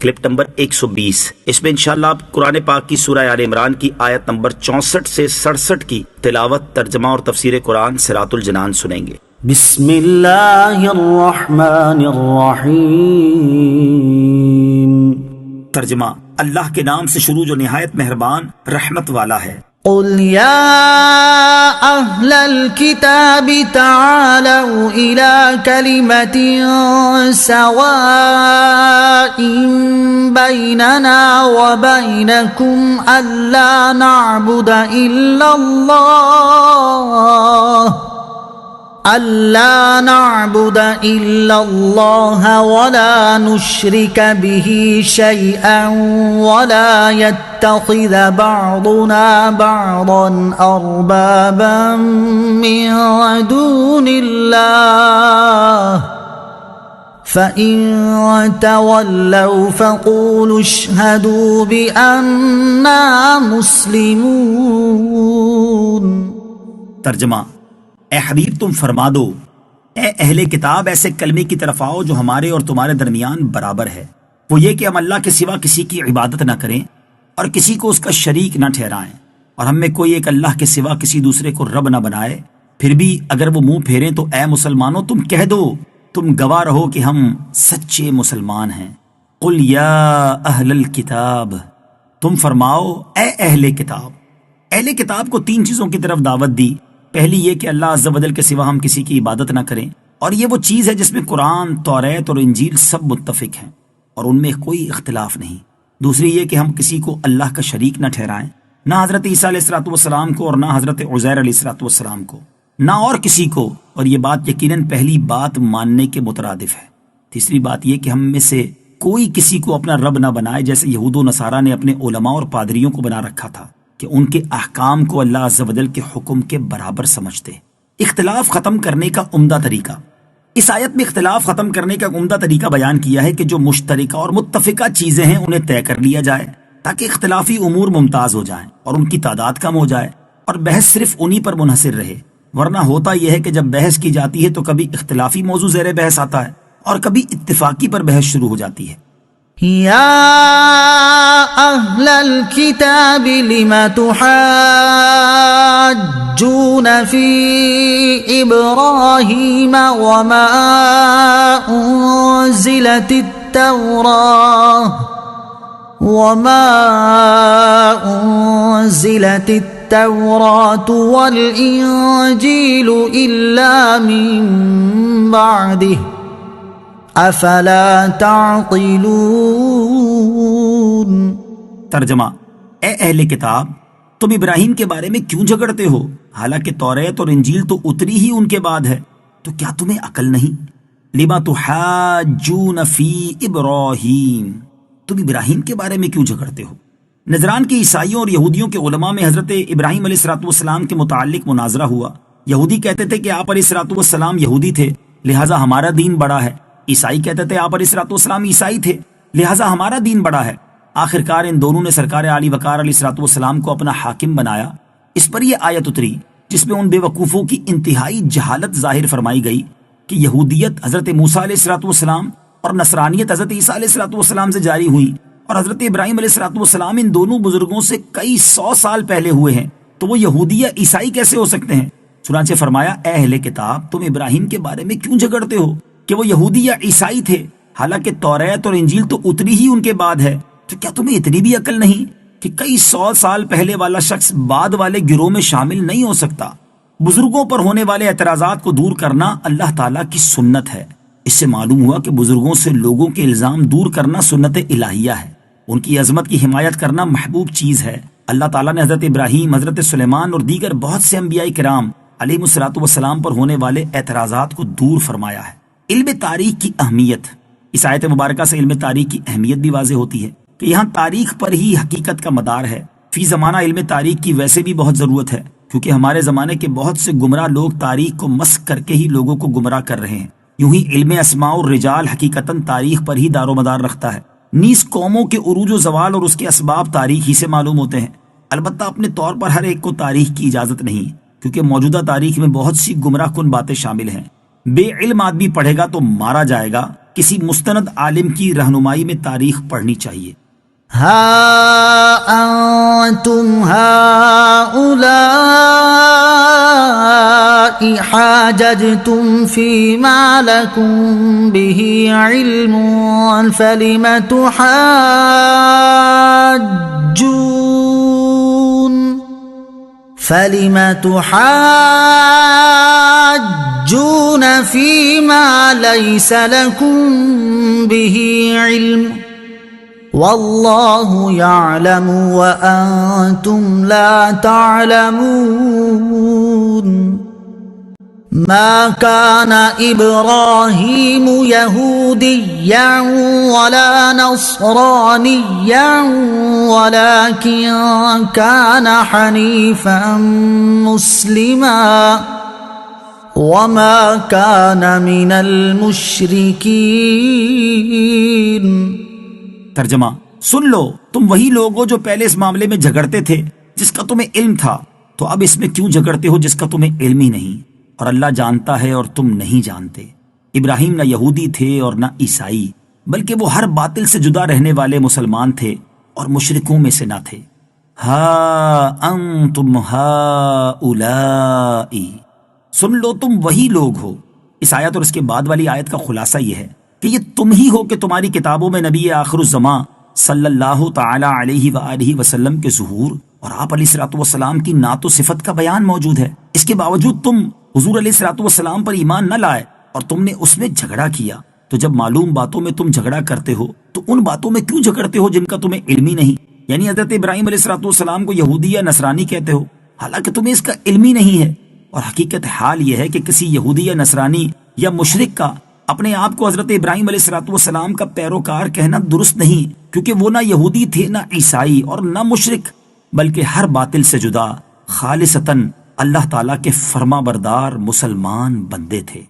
Clip number 120۔ اس میں انشاءاللہ آپ قرآن پاک کی سورہ آل عمران کی آیت نمبر 64 سے 67 کی تلاوت، ترجمہ اور تفسیر قرآن صراط الجنان سنیں گے۔ بسم اللہ الرحمن الرحیم۔ ترجمہ: اللہ کے نام سے شروع جو نہایت مہربان رحمت والا ہے۔ قل یا اہل الکتاب تعالوا الى کلمة سواء بیننا وبینکم الا نعبد الا اللہ ولا نشرک به شیئا ولا يتخذ بعضنا بعضا اربابا من دون اللہ فَإِن تَوَلَّوْا فَقُولُوا اشْهَدُوا بِأَنَّا مُسْلِمُونَ۔ ترجمہ: اے حبیب تم فرما دو، اے اہل کتاب ایسے کلمے کی طرف آؤ جو ہمارے اور تمہارے درمیان برابر ہے، وہ یہ کہ ہم اللہ کے سوا کسی کی عبادت نہ کریں اور کسی کو اس کا شریک نہ ٹھہرائیں، اور ہم میں کوئی ایک اللہ کے سوا کسی دوسرے کو رب نہ بنائے۔ پھر بھی اگر وہ منہ پھیریں تو اے مسلمانوں تم کہہ دو، تم گواہ رہو کہ ہم سچے مسلمان ہیں۔ قل یا اہل الکتاب، تم فرماؤ اے اہل کتاب۔ اہل کتاب کو 3 چیزوں کی طرف دعوت دی۔ پہلی یہ کہ اللہ عز و جل کے سوا ہم کسی کی عبادت نہ کریں، اور یہ وہ چیز ہے جس میں قرآن، توریت اور انجیل سب متفق ہیں اور ان میں کوئی اختلاف نہیں۔ دوسری یہ کہ ہم کسی کو اللہ کا شریک نہ ٹھہرائیں، نہ حضرت عیسیٰ علیہ السلام کو اور نہ حضرت عزیر علیہ السلام کو، نہ اور کسی کو، اور یہ بات یقیناً پہلی بات ماننے کے مترادف ہے۔ تیسری بات یہ کہ ہم میں سے کوئی کسی کو اپنا رب نہ بنائے، جیسے یہود و نصارہ نے اپنے علماء اور پادریوں کو بنا رکھا تھا کہ ان کے احکام کو اللہ عز و جل کے حکم کے برابر سمجھتے۔ اختلاف ختم کرنے کا عمدہ طریقہ۔ اس آیت میں اختلاف ختم کرنے کا عمدہ طریقہ بیان کیا ہے کہ جو مشترکہ اور متفقہ چیزیں ہیں انہیں طے کر لیا جائے تاکہ اختلافی امور ممتاز ہو جائیں اور ان کی تعداد کم ہو جائے اور بحث صرف انہی پر منحصر رہے، ورنہ ہوتا یہ ہے کہ جب بحث کی جاتی ہے تو کبھی اختلافی موضوع زیر بحث آتا ہے اور کبھی اتفاقی پر بحث شروع ہو جاتی ہے۔ یا اہل الکتاب لم تحاجون فی ابراہیم وما انزلت التوراة والانجیل الا من بعده افلا تعقلون۔ ترجمہ: اے اہل کتاب تم ابراہیم کے بارے میں کیوں جھگڑتے ہو، حالانکہ توریت اور انجیل تو اتری ہی ان کے بعد ہے، تو کیا تمہیں عقل نہیں؟ لما تحاجون فی ابراہیم، تم ابراہیم کے بارے میں کیوں جھگڑتے ہو؟ نجران کے عیسائیوں اور یہودیوں کے علماء میں حضرت ابراہیم علیہ السلام کے متعلق مناظرہ ہوا۔ یہودی کہتے تھے کہ آپ علیہ السلام یہودی تھے لہٰذا ہمارا دین بڑا ہے، عیسائی کہتے تھے آپ علیہ السلام عیسائی تھے لہٰذا ہمارا دین بڑا ہے۔ آخرکار ان دونوں نے سرکار علی وقار علیہ السلام کو اپنا حاکم بنایا۔ اس پر یہ آیت اتری جس میں ان بے وقوفوں کی انتہائی جہالت ظاہر فرمائی گئی کہ یہودیت حضرت موسیٰ علیہ السلام اور نصرانیت حضرت عیسیٰ علیہ السلام سے جاری ہوئی، اور حضرت ابراہیم علیہ السلام ان دونوں بزرگوں سے کئی 100 سال پہلے ہوئے ہیں، تو وہ یہودی یا عیسائی کیسے ہو سکتے ہیں؟ چنانچہ فرمایا اے اہل کتاب تم ابراہیم کے بارے میں کیوں جھگڑتے ہو کہ وہ یہودی یا عیسائی تھے، حالانکہ توریت اور انجیل تو اتری ہی ان کے بعد ہے، تو کیا تمہیں اتنی بھی عقل نہیں کہ کئی 100 سال پہلے والا شخص بعد والے گروہ میں شامل نہیں ہو سکتا؟ بزرگوں پر ہونے والے اعتراضات کو دور کرنا اللہ تعالیٰ کی سنت ہے۔ اس سے معلوم ہوا کہ بزرگوں سے لوگوں کے الزام دور کرنا سنت الہیہ ہے، ان کی عظمت کی حمایت کرنا محبوب چیز ہے۔ اللہ تعالیٰ نے حضرت ابراہیم، حضرت سلیمان اور دیگر بہت سے انبیاء کرام علیہ السلام پر ہونے والے اعتراضات کو دور فرمایا ہے۔ علم تاریخ کی اہمیت۔ اس آیت مبارکہ سے علم تاریخ کی اہمیت بھی واضح ہوتی ہے کہ یہاں تاریخ پر ہی حقیقت کا مدار ہے۔ فی زمانہ علم تاریخ کی ویسے بھی بہت ضرورت ہے، کیونکہ ہمارے زمانے کے بہت سے گمراہ لوگ تاریخ کو مسخ کر کے ہی لوگوں کو گمراہ کر رہے ہیں۔ یوں ہی علم اسماء الرجال حقیقتاً تاریخ پر ہی دار و مدار رکھتا ہے۔ نیز قوموں کے عروج و زوال اور اس کے اسباب تاریخ ہی سے معلوم ہوتے ہیں۔ البتہ اپنے طور پر ہر ایک کو تاریخ کی اجازت نہیں، کیونکہ موجودہ تاریخ میں بہت سی گمراہ کن باتیں شامل ہیں۔ بے علم آدمی پڑھے گا تو مارا جائے گا. کسی مستند عالم کی رہنمائی میں تاریخ پڑھنی چاہیے. ها أنتم هؤلاء حاججتم فيما لكم به علم فلم تحاجون فيما ليس لكم به علم واللہ یعلم وانتم لا تعلمون. ما كان ابراہیم یہودیا ولا نصرانیا ولكن كان حنیفا مسلما وما كان من المشرکین. ترجمہ: سن لو، تم وہی لوگ ہو جو پہلے اس معاملے میں جھگڑتے تھے جس کا تمہیں علم تھا، تو اب اس میں کیوں جھگڑتے ہو جس کا تمہیں علم ہی نہیں؟ اور اللہ جانتا ہے اور تم نہیں جانتے. ابراہیم نہ یہودی تھے اور نہ عیسائی، بلکہ وہ ہر باطل سے جدا رہنے والے مسلمان تھے اور مشرکوں میں سے نہ تھے. ہا انتم ہؤلاء، سن لو تم وہی لوگ ہو. اس آیت اور اس کے بعد والی آیت کا خلاصہ یہ ہے کہ یہ تم ہی ہو کہ تمہاری کتابوں میں نبی آخر الزماں صلی اللہ تعالی علیہ وآلہ وسلم کے ظہور اور آپ علیہ الصلوۃ والسلام کی نعت و صفت کا بیان موجود ہے. اس کے باوجود تم حضور علیہ الصلوۃ والسلام پر ایمان نہ لائے اور تم نے اس میں جھگڑا کیا. تو جب معلوم باتوں میں تم جھگڑا کرتے ہو تو ان باتوں میں کیوں جھگڑتے ہو جن کا تمہیں علم ہی نہیں؟ یعنی حضرت ابراہیم علیہ الصلوۃ والسلام کو یہودی یا نصرانی کہتے ہو حالانکہ تمہیں اس کا علم ہی نہیں ہے. اور حقیقت حال یہ ہے کہ کسی یہودی یا نصرانی یا مشرک کا اپنے آپ کو حضرت ابراہیم علیہ الصلوۃ والسلام کا پیروکار کہنا درست نہیں، کیونکہ وہ نہ یہودی تھے، نہ عیسائی اور نہ مشرک، بلکہ ہر باطل سے جدا خالصتاً اللہ تعالیٰ کے فرما بردار مسلمان بندے تھے.